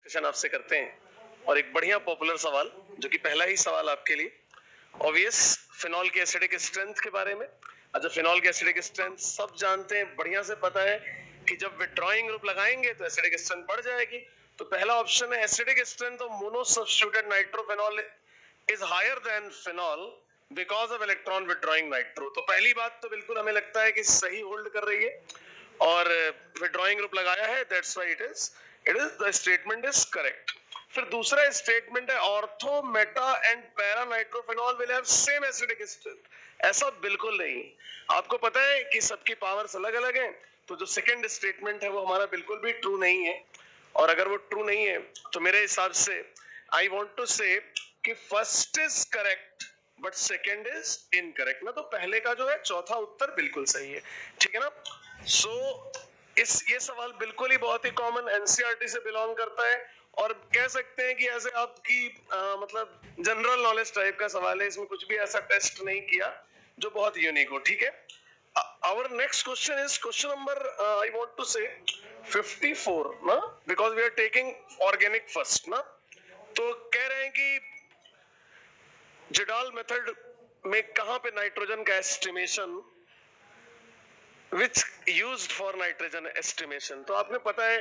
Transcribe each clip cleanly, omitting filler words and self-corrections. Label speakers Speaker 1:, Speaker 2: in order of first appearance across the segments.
Speaker 1: Session आपसे करते हैं और एक बढ़िया पॉपुलर सवाल जो कि पहला ही सवाल आपके लिए ऑब्वियस फिनॉल के एसिडिक स्ट्रेंथ के बारे में। अच्छा, फिनॉल के एसिडिक स्ट्रेंथ सब जानते हैं, बढ़िया से पता है कि जब विथड्रॉइंग ग्रुप लगाएंगे तो एसिडिक स्ट्रेंथ बढ़ जाएगी। तो पहला ऑप्शन है acidic strength of mono substituted nitrophenol is higher than phenol because of electron withdrawing nitro. तो पहली बात तो बिल्कुल हमें लगता है कि सही होल्ड कर रही है और विथड्रॉइंग ग्रुप लगाया है, that's why it is the statement is correct. फिर दूसरा स्टेटमेंट है ortho Meta and para nitrophenol will have same acidic strength. ऐसा बिल्कुल नहीं, आपको पता है कि सबकी पावर्स अलग अलग हैं, तो जो सेकंड स्टेटमेंट है वो हमारा बिल्कुल भी ट्रू नहीं है। और अगर वो ट्रू नहीं है तो मेरे हिसाब से आई वांट टू से कि first is correct but second is incorrect ना। तो पहले का जो है चौथा उत्तर बिल्कुल सही है, ठीक है ना। ये सवाल बिल्कुल ही बहुत ही कॉमन एनसीईआरटी से बिलोंग करता है और कह सकते हैं कि ऐसे आपकी मतलब जनरल नॉलेज टाइप का सवाल है, इसमें कुछ भी ऐसा टेस्ट नहीं किया जो बहुत यूनिक हो, ठीक है। Our next question is question number I want to say 54 ना, because we are taking organic first ना। तो कह रहे हैं कि जिडाल मेथड में कहां पे नाइट्रोजन का estimation which used for nitrogen estimation। तो आपने पता है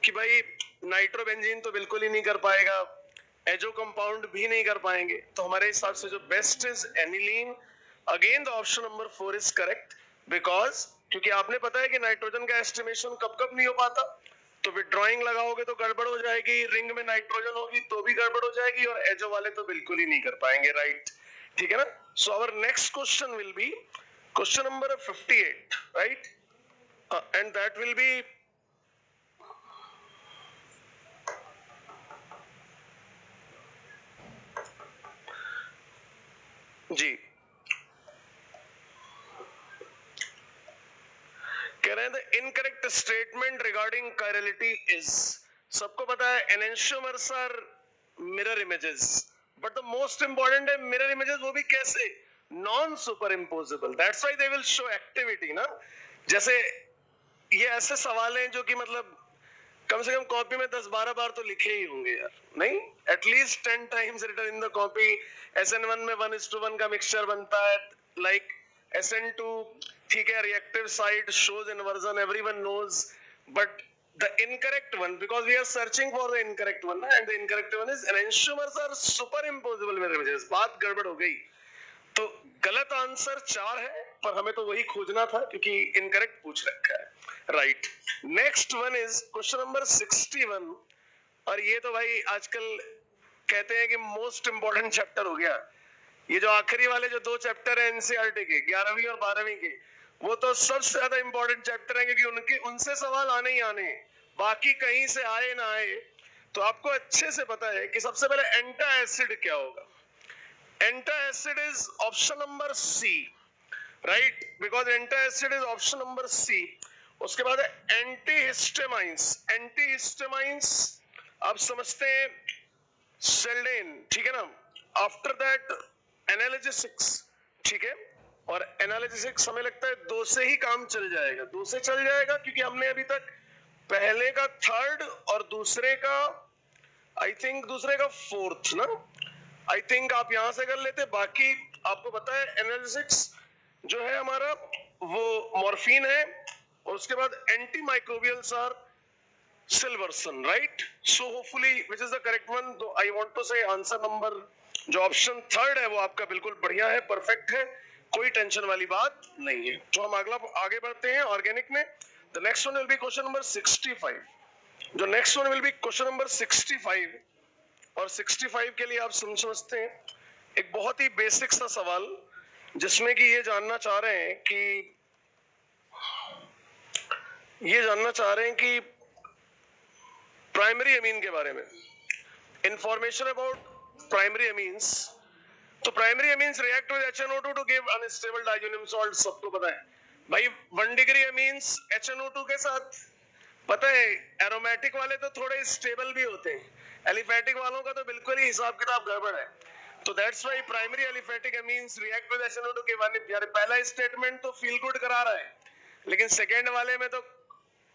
Speaker 1: कि भाई नाइट्रोबेंजीन तो बिल्कुल ही नहीं कर पाएगा, एजो कंपाउंड भी नहीं कर पाएंगे, तो हमारे हिसाब से जो best is aniline. Again the option number 4 is correct because क्योंकि आपने पता है कि नाइट्रोजन का एस्टिमेशन कब कब नहीं हो पाता, तो विथड्रॉइंग लगाओगे तो गड़बड़ हो जाएगी, रिंग में नाइट्रोजन होगी तो भी गड़बड़ हो जाएगी और एजो वाले तो बिल्कुल ही नहीं कर पाएंगे, राइट, ठीक है ना। So our next question will be question number 58, right? And that will be जी कह रहे हैं the incorrect statement regarding chirality is, सबको पता है enantiomers are mirror images, but the most important है mirror images, वो भी कैसे, non super imposable, that's why they will show activity ना। जैसे ये ऐसे सवाल हैं जो कि मतलब कम से कम कॉपी में 10-12 बार तो लिखे ही होंगे यार, नहीं, at least 10 times written in the copy. SN1 में 1:1 का मिक्सचर बनता है, लाइक SN2, ठीक है, reactive side shows inversion, everyone knows, but the incorrect one, because we are searching for the incorrect one, and the incorrect one is enantiomers are superimposable mirror images। बात गड़बड़ हो गई, तो गलत आंसर 4 है, पर हमें तो वही खोजना था क्योंकि इनकरेक्ट पूछ रखा है, right. Next one is question number 61 और ये तो भाई आजकल कहते हैं कि मोस्ट इंपोर्टेंट चैप्टर हो गया। ये जो आखिरी वाले जो 2 चैप्टर है एनसीईआरटी के 11वीं और 12वीं के, वो तो सबसे ज्यादा इंपॉर्टेंट चैप्टर है क्योंकि उनसे सवाल आने ही आने, बाकी कहीं से आए ना आए। तो आपको अच्छे से पता है कि सबसे पहले एंटा एसिड क्या होगा। Antacid is option number C, right? Because antacid is option number C। उसके बाद एंटीहिस्टामाइंस, एंटीहिस्टामाइंस आप समझते हैं सेल्डेन, ठीक है ना। आफ्टर दैट एनालिसिस, ठीक है, और एनालिसिस हमें लगता है 2 से ही काम चल जाएगा, 2 से चल जाएगा क्योंकि हमने अभी तक पहले का 3rd और दूसरे का आई थिंक दूसरे का 4th ना, आई थिंक आप यहां से कर लेते। बाकी आपको पता है एनालिसिस जो है हमारा वो मॉर्फिन है और उसके बाद anti microbials are silverson, right. So hopefully which is the correct one. तो I want to say answer number जो ऑप्शन 3rd है वो आपका बिल्कुल बढ़िया है, परफेक्ट है, कोई टेंशन वाली बात नहीं है। तो हम अगला आगे बढ़ते हैं ऑर्गेनिक में। The next one will be question number 65। जो next one will be question number 65 और 65 के लिए आप समझते हैं एक बहुत ही बेसिक सा सवाल जिसमें कि ये जानना चाह रहे हैं कि प्राइमरी अमीन के बारे में, इंफॉर्मेशन अबाउट प्राइमरी अमीन्स। तो primary amines react with HNO2 to give unstable diazonium salt, सबको पता है भाई। 1 डिग्री अमीन्स HNO2 के साथ, पता है एरोमेटिक वाले तो थोड़े स्टेबल भी होते हैं, एलिफेटिक वालों का तो बिल्कुल ही हिसाब किताब गड़बड़ है। तो that's why primary aliphatic amines react with HNO2 के वन। यार पहला स्टेटमेंट तो फील गुड करा रहा है, लेकिन सेकंड वाले में तो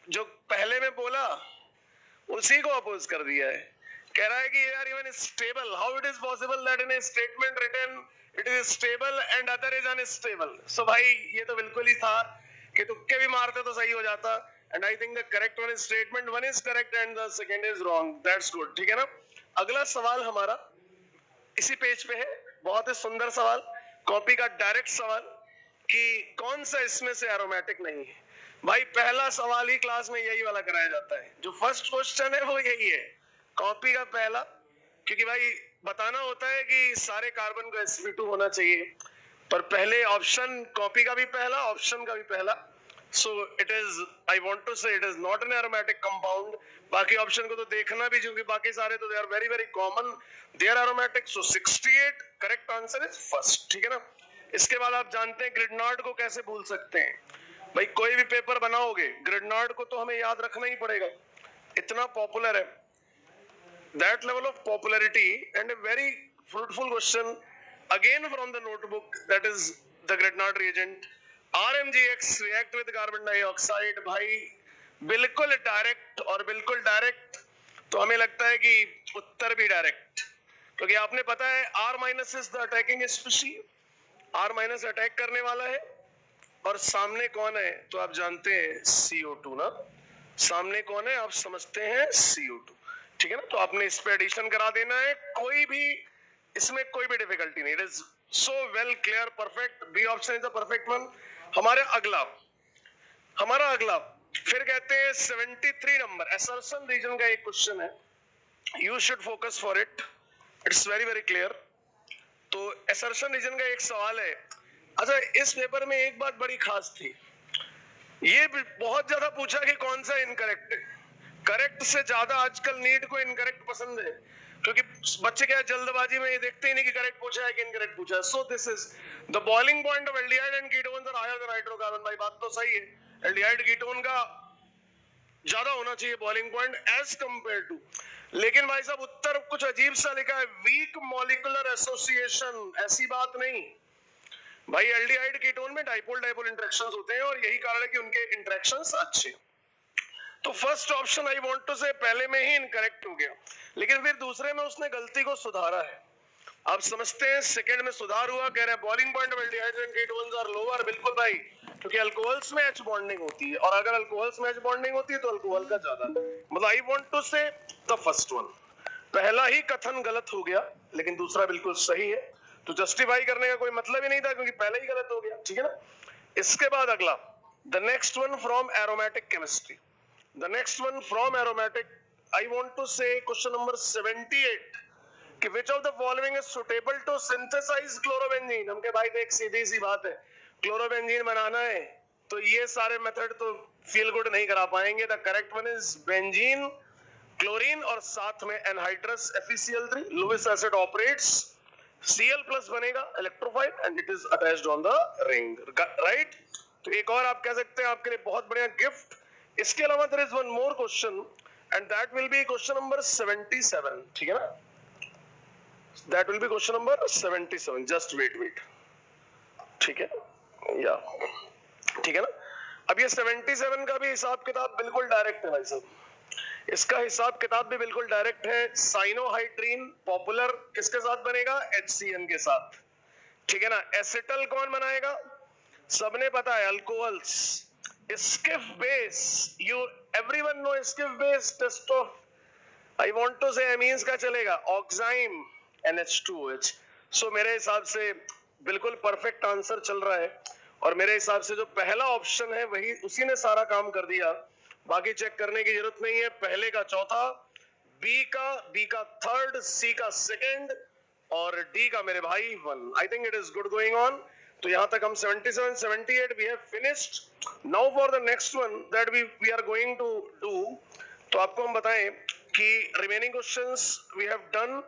Speaker 1: जो पहले में बोला उसी को अपोज कर दिया है। कह रहा है कि यार even stable, how it is possible that in a statement written it is stable and other is unstable. So भाई ये तो बिल्कुल ही था कि तुक्के भी मारते तो सही हो जाता। And I think the correct one is statement one is correct and the second is wrong. That's good, ठीक है ना। अगला सवाल हमारा इसी पेज पे है, बहुत ही सुंदर सवाल, कॉपी का डायरेक्ट सवाल कि कौन सा इसमें से एरोमेटिक नहीं है। भाई पहला सवाल ही क्लास में यही वाला कराया जाता है, जो फर्स्ट क्वेश्चन है वो यही है, कॉपी का पहला। क्योंकि भाई बताना होता है कि सारे कार्बन को sp2 होना चाहिए, पर पहले ऑप्शन कॉपी का भी पहला, ऑप्शन का भी पहला। So it is, I want to say it is not an aromatic compound. बाकी ऑप्शन को तो देखना भी, क्योंकि बाकी सारे तो they are very very common, they are aromatic. So 68 correct answer is first, ठीक है ना। इसके बाद आप जानते हैं ग्रिडनार्ड को कैसे भूल सकते हैं। भाई कोई भी पेपर बनाओगे ग्रिडनार्ड को तो हमें याद रखना ही पड़ेगा, इतना पॉपुलर है, that level of popularity, and a very fruitful question again from the notebook, that is the Grignard reagent RMGX react with carbon dioxide। भाई बिल्कुल डायरेक्ट, और बिल्कुल डायरेक्ट तो हमें लगता है कि उत्तर भी डायरेक्ट, क्योंकि आपने पता है R minus is the attacking species, R minus attack करने वाला है, और सामने कौन है तो आप जानते हैं CO2 ना, सामने कौन है आप समझते हैं CO2, ठीक है ना। तो आपने इस पे एडिशन करा देना है, कोई भी इसमें कोई भी डिफिकल्टी नहीं, it is so well clear, perfect, B option is the perfect one. हमारा अगला फिर कहते हैं 73 नंबर असर्शन रीजन का एक क्वेश्चन है, you should focus for it, it's very very clear. तो असर्शन रीजन का एक सवाल है। अच्छा इस पेपर में एक बात बड़ी खास थी, ये बहुत ज्यादा पूछा कि कौन सा इनकरेक्ट है, करेक्ट से ज्यादा आजकल नीट को इनकरेक्ट पसंद है, क्योंकि बच्चे क्या जल्दबाजी में ये देखते ही नहीं कि करेक्ट पूछा है कि इनकरेक्ट पूछा है। So this is the boiling point of aldehyde and ketones are higher than hydrocarbon. भाई बात तो सही है, एल्डिहाइड कीटोन का ज्यादा होना चाहिए boiling point as compare to, लेकिन भाई साहब उत्तर कुछ अजीब सा लिखा है, वीक मॉलिक्यूलर एसोसिएशन, ऐसी बात नहीं भाई। एल्डिहाइड कीटोन में डाइपोल डाइपोल इंटरेक्शंस होते हैं, और यही कारण है कि उनके इंटरेक्शंस अच्छे। तो first option I want to say पहले में ही इनकरेक्ट हो गया, लेकिन फिर दूसरे में उसने गलती को सुधारा है। आप समझते हैं सेकंड में सुधार हुआ, कह रहे हैं boiling point of aldehydes and ketones are lower. बिल्कुल भाई, क्योंकि अल्कोहल्स में H बॉन्डिंग होती है, और अगर अल्कोहल्स में H बॉन्डिंग होती है तो अल्कोहल का ज्यादा। मतलब आई वांट टू से द फर्स्ट वन, पहला ही कथन गलत हो गया, लेकिन दूसरा बिल्कुल सही है। तो जस्टिफाई करने का कोई मतलब ही नहीं था, क्योंकि पहले ही गलत हो गया, ठीक है ना। इसके बाद अगला, the next one from aromatic chemistry, the next one from aromatic, I want to say question number 78 कि which of the following is suitable to synthesize chlorobenzene। हमके भाई देख सीधी सी बात है, क्लोरोबेंजीन बनाना है तो ये सारे मेथड तो फील गुड नहीं करा पाएंगे। The correct one is benzene, chlorine और साथ में anhydrous FeCl3, Lewis acid operates, Cl+ बनेगा electrophile and it is attached on the ring, right. तो एक और आप कह सकते हैं आपके लिए बहुत बढ़िया गिफ्ट। इसके अलावा there is one more question and that will be question number 77, ठीक है ना, that will be question number 77, just wait, ठीक है या ठीक है ना। अब ये 77 का भी हिसाब किताब बिल्कुल डायरेक्ट है भाई साहब, इसका हिसाब किताब भी बिल्कुल डायरेक्ट है। साइनोहाइड्रीन पॉपुलर किसके साथ बनेगा, HCN के साथ, ठीक है ना। एसिटल कौन बनाएगा, सबने पता है, alcohols. Skiff base, you everyone know skiff base test of, I want to say amines का चलेगा, oxime NH2OH। so मेरे हिसाब से बिल्कुल परफेक्ट आंसर चल रहा है, और मेरे हिसाब से जो पहला ऑप्शन है वही उसी ने सारा काम कर दिया, बाकी चेक करने की जरूरत नहीं है। पहले का चौथा, बी का थर्ड, सी का सेकंड, और डी का मेरे भाई 1। I think it is good going on. तो यहां तक हम 77 78 we have finished. Now for the next one that we are going to do, तो आपको हम बताएं कि remaining questions we have done,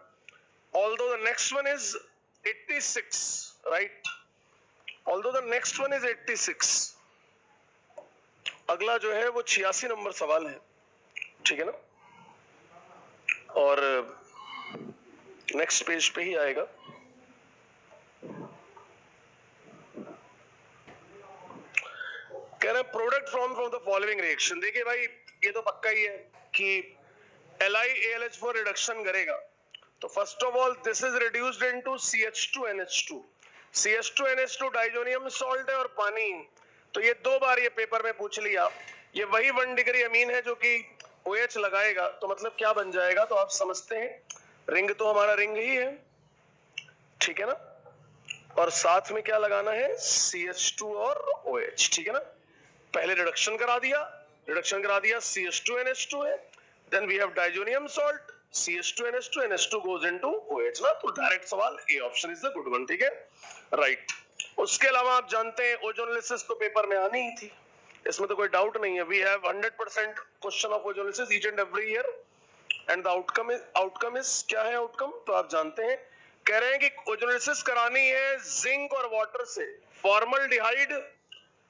Speaker 1: although the next one is 86, right, although the next one is 86, अगला जो है वो 86 नंबर सवाल है, ठीक है ना, और नेक्स्ट पेज पे ही आएगा। कह रहे हैं product from the following reaction. देखिए भाई ये तो पक्का ही है कि LiAlH4 रिडक्शन करेगा तो first of all this is reduced into CH2NH2. CH2NH2 diazonium salt है और पानी, तो ये 2 बार ये पेपर में पूछ लिया. ये वही 1 डिग्री अमीन है जो कि OH लगाएगा, तो मतलब क्या बन जाएगा, तो आप समझते हैं रिंग तो हमारा रिंग ही है, ठीक है ना, और साथ में क्या लगाना है, CH2 और OH, ठीक है ना. पहले रिडक्शन करा दिया CH2NH2 है, then we have diazonium salt CH2NH2, NH2 goes into OH ना, तो डायरेक्ट सवाल A option is the good one, ठीक है, राइट. उसके अलावा आप जानते हैं ओजोनलिसिस तो पेपर में आनी ही थी, इसमें तो कोई डाउट नहीं है. We have 100% question of ozonolysis each and every year and the outcome is क्या है आउटकम, तो आप जानते हैं, कह रहे हैं कि ओजोनलिसिस करानी है जिंक और वाटर से, फॉर्मल्डिहाइड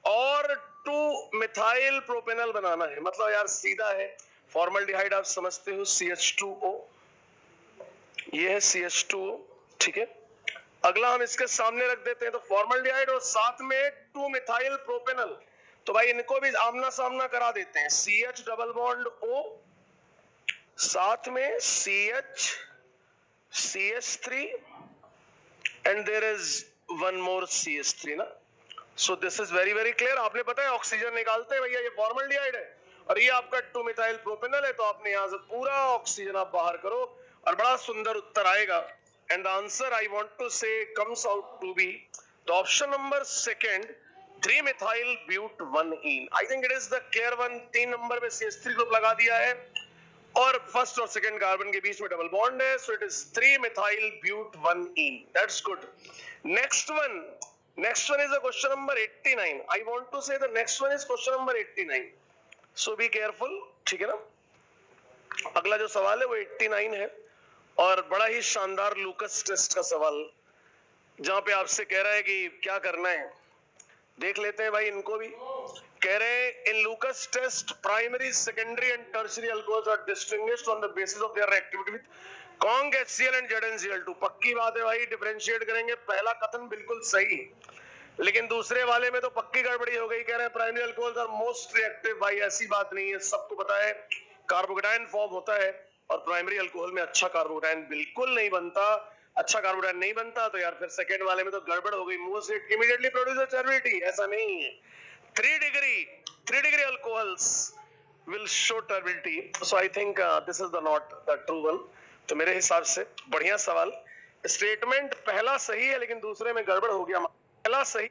Speaker 1: और 2 मिथाइल प्रोपेनल बनाना है. मतलब यार सीधा है, फॉर्मल्डिहाइड आप समझते हो CH2O, ये है CH2O, ठीक है. अगला हम इसके सामने रख देते हैं, तो फॉर्मल्डिहाइड और साथ में 2 मिथाइल प्रोपेनल, तो भाई इनको भी आमना सामना करा देते हैं. CH डबल बॉन्ड O, साथ में CH3 and there is one more CH3 ना. So this is very very clear. आपने पता है ऑक्सीजन निकालते हैं भैया, ये फॉर्मल्डिहाइड है और ये आपका 2 मिथाइल प्रोपेनल है, तो आपने यहां से पूरा ऑक्सीजन आप बाहर करो और बड़ा सुंदर उत्तर आएगा. And the answer I want to say comes out to be the option number 2, 3 methyl but 1ene. I think it is the clear one. 3 number पे CH3 ग्रुप लगा दिया है और फर्स्ट और सेकंड कार्बन के बीच में डबल बॉन्ड है, so it is 3 methyl but 1ene. That's good. Next one is the question number 89. I want to say the next one is question number 89. So be careful, ठीक है ना. अगला जो सवाल है वो 89 है और बड़ा ही शानदार लूकस टेस्ट का सवाल, जहां पे आपसे कह रहा है कि क्या करना है. देख लेते हैं भाई इनको भी. कह रहे हैं in Lucas test primary, secondary and tertiary alcohols are distinguished on the basis of their reactivity with conc HCl and ZnCl2. पक्की बात है भाई, डिफरेंशिएट करेंगे. पहला कथन बिल्कुल सही, लेकिन दूसरे वाले में तो पक्की गड़बड़ी हो गई. कह रहे हैं primary alcohols are most reactive. भाई ऐसी बात नहीं है, सबको पता है कार्बोकेटायन फॉर्म होता है और प्राइमरी अल्कोहल में अच्छा कार्बोकेटायन बिल्कुल नहीं बनता. अच्छा कार्बोकेटायन नहीं बनता तो यार फिर सेकंड वाले में तो गड़बड़ हो गई. मोस्ट इमीडिएटली प्रोड्यूस टर्बिडिटी, ऐसा नहीं है. 3 degree alcohols will show turbidity. So I think this is not the true one. तो मेरे हिसाब से बढ़िया सवाल. स्टेटमेंट पहला सही है लेकिन दूसरे में गड़बड़ हो गया. पहला सही